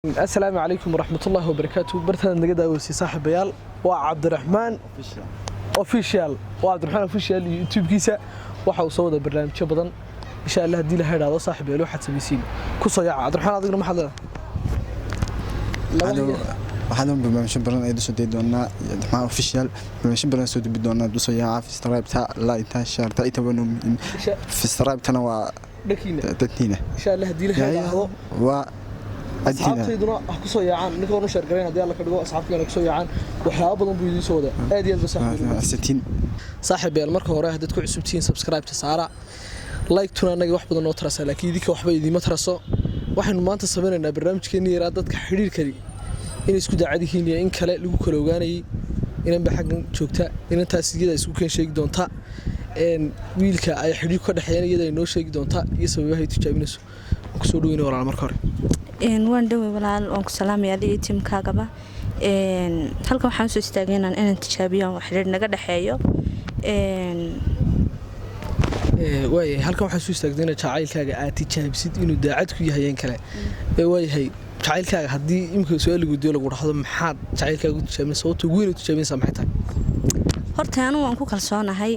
السلام عليكم ورحمة الله وبركاته. برتنا نجد أوسي صاحب بيال وعبد الرحمن أوفيشال وعبد الرحمن أوفيشال يوتيوب كيسة وحاو صودا برنامج شبضن إن شاء الله هدي له هذا صاحب بيال واحد سبيسين كوسا يا عبد الرحمن هذا ما حدا waxaan barnaamij baran ay soo deedoona maxaa official barnaamij baran soo deedoona duso yaa fi stripe la inta sharta ita wanu fi stripe tana waa dadkiina insha Allah hadii la hado waa adina asxaabtayduna ku soo yaacaan ninka uu sheergareyn hadii alla ka dhigo asxaabtayna ku soo yaacaan waxyaabo badan buu idin soo wada aad iyo aad saaxiib beel marka hore hadad ku cusubtiin subscribe ta saara like tuna anaga wax badan oo tarasa laakiin idinka waxba idima taraso waxaanu maanta sameeynaa barnaamijkeena yar dadka xiriir kari in isku daacadihiin iyo in kale lagu kala ogaanayay inaan ba xaqan joogta in taasiyada isku keen sheegi doonta wiilka ay xiriir ka dhaxeeyeen iyada ay noo sheegi doonta iyo sababaha ay tijaabinayso ku soo dhaweynaa walaal marka hore waan dhawey walaal waan ku salaamay adiga tiimkaagaba halkan waxaan soo istaagnaa inaan tijaabiyo wax xiriir naga dhaxeeyo way halkan waxaan soo istaagnaa jacaylkaaga aad tijaabisid inuu daacad ku yahay kale way jacaylkaaga hadii imka su'aal lagu diyo lagu dhaxdo maxaad jacaylkaaga u tijaabinaysaa sababta weyn u tijaabinaysaa maxay tahay horta anu waan ku kalsoonahay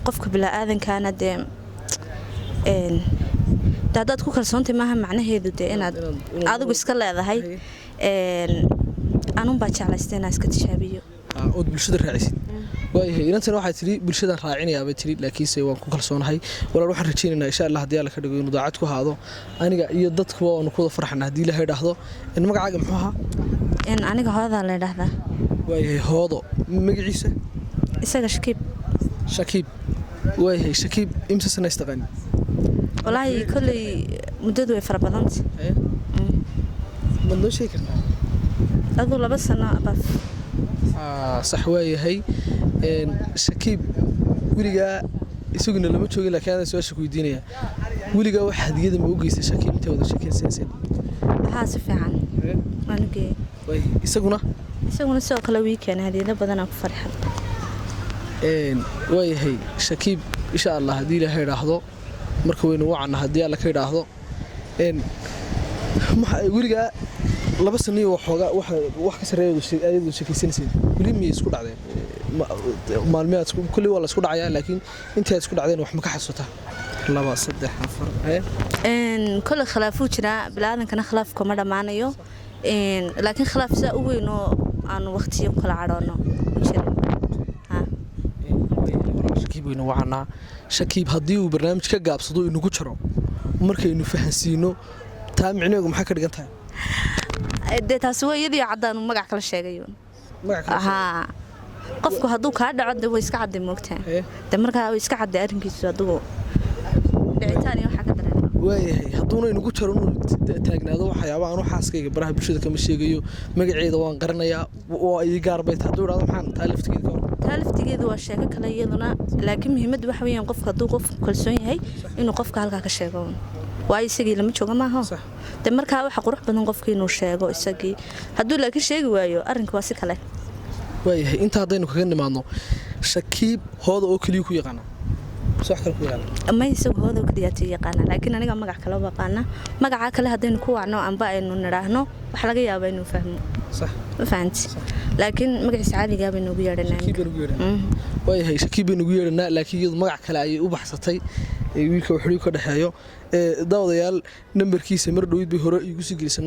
qofka bilaadankaana dad ku kalsoontay maaha macnaheedu inaad adigu iska leedahay anun baa jeclaystay inaan iska tijaabiyo oo bulshada raacisid waayahay inantana waxay tiri bulshada raacinayaa bay tiri laakiinse waan ku kalsoonahay walaal waxaan rajaynaynaa insha Allah hadii alla ka dhigo inuu daacad ku haado aniga iyo dadku waan ku wada farxanaa hadii la yiraahdo in magacaaga muxuu ahaa aniga hooda la yiraahdaa waayahay hoodo magaciisa isaga shakiib waayahay shakiib imsa sana istaqaan والله كل مدته فربضنت من شيء كنا أظل بس أنا بس صح ويا هي شكيب ولقى يسوقنا لما تشوقي لك هذا سؤال شكو يدينيا ولقى واحد جدا موجي شكيب أنت وذا شكيب سنسين حاسف عن أنا جي يسوقنا سوق كلوي كان هذه لا بدنا فرحة ويا هي شكيب إن شاء الله هذه له راحضو marka weyn wacana hadii alla ka yiraahdo wiliga laba sano wax ka sareeyo ayadu shakaysanaysid wili mi isku dhacdeen maalmeed kulli wala isku dhacaya laakiin inta isku dhacdeen wax ma ka xasuutaa 2 3 4 كل خلافو jira bilaadan khilaaf kuma dhamaanayo laakiin khilaaf saa u weyn oo aan waqtiyo kala cadhoono jirin shakiib weyn wacana shakiib hadii uu barnaamij ka gaabsado inuu ku jiro markaynu fahansiino taa micnaheedu maxay ka dhigan tahay taas way iyadii cadaan magac kala sheegayo qofku haduu ka dhaco way iska caday moogtaa markaa way iska caday arrinkiisu haduu dhicitaan iyo waxa ka dareemo waayahay haduuna inuu ku jiro inuu taagnaado waxyaabo aan xaaskayga baraha bulshada kama sheegayo magaceeda waan qaranayaa oo ay gaar bay tahay haduu raado maxaan taaliftigeedu waa sheeko kale iyaduna laakiin muhiimaddu waxa weeyaan qofka haduu qof kalsoon yahay inuu qofka halka ka sheego waay isagii lama jooga maaha markaa waxa qurux badan qofka inuu sheego isagii haduu laakiin sheegi waayo arrinku waa si kale waayahay inta hadaynu kaga nimaadno shakiib hooda oo kaliya ku yaqaan صح كل كلام ما يسوق هذا وكدياتي يقانا لكن أنا قام كلا بقانا مقع كله هدين كوا عنو عم بقى إنه نراهنه وحلاقي يا بينه فهمه صح فهمت لكن مقع سعادي جاب إنه بيرنا واي هي شكيب إنه بيرنا لكن يض مقع كلا وبحثتي ويلك وحريق كده حياه داود يال نمبر كيسة مرة ويد بهراء يجوز جلس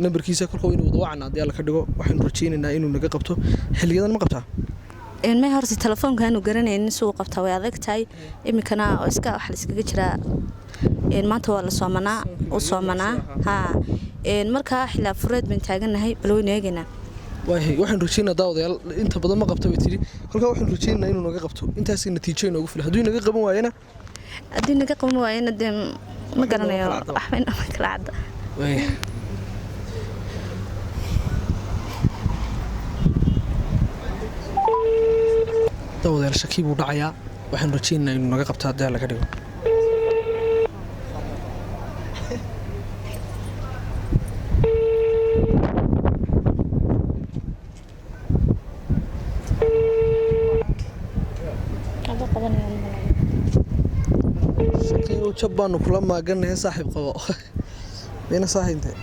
نمبر كيسة كل خوين وضوعنا ديال كده وحين رجين إنه نجا قبته حلي جدا ما قبته ما هرت التلفون كانوا قرنين سوق قبتها وياك تاي إمكاننا إسكا حلسك جرا ما توال صومنا وصومنا ها مركا حلا فرد من تاجنا هاي بلوين يجينا وهي واحد روتينا داود يلا أنت بدل ما قبته بتري كل واحد روتينا إنه نجا قبته أنت هسي النتيجة إنه قفل هدوي نجا قبوا ويانا هدوي نجا قبوا ويانا دم ما قرنا يا أحمد أمك العادة وهي داود شكيب ودعيا waxaan rajaynaynaa inuu naga qabto hadii la ka dhigo shakiib jabbaanu kula maaganahay saaxiib qabo ina saaxiibtay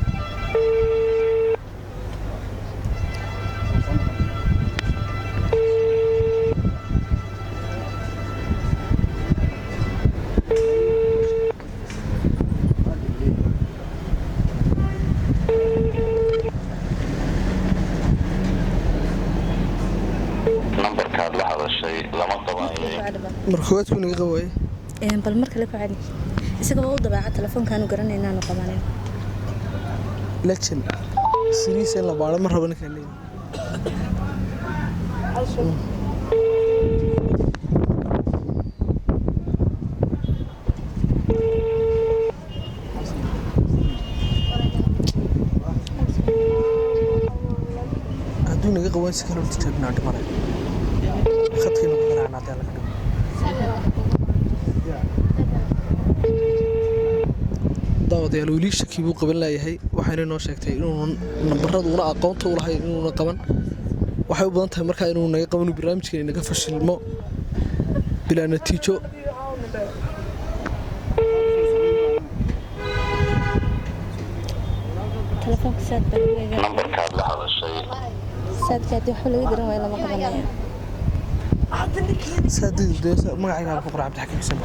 cadba markoodku naga qawaay bal mar kale ku cadi isaga waa u dabeecad telefoonkaanu garanaynaanu qabanin legend series la baaro mar rabana kale aduu naga qawan si kale u tijaabnaa dhimanay khadkiina ku garaacnaa dee laga dhigo daawadayaal weli shaki buu qaban laayahay waxayna noo sheegtay inuu nambarada una aqoonta u lahayn inuuna qaban waxay u badan tahay markaa inuu naga qaban barnaamijkeena naga fashilmo bilaa natiijo telefoonka saad baa lagu eegaa nambarkaad la hadashay saadkaadi waxba laga garan waayo lama qabanaya saadid magacayga ku qoraa Cabdi Xakiim Xuseen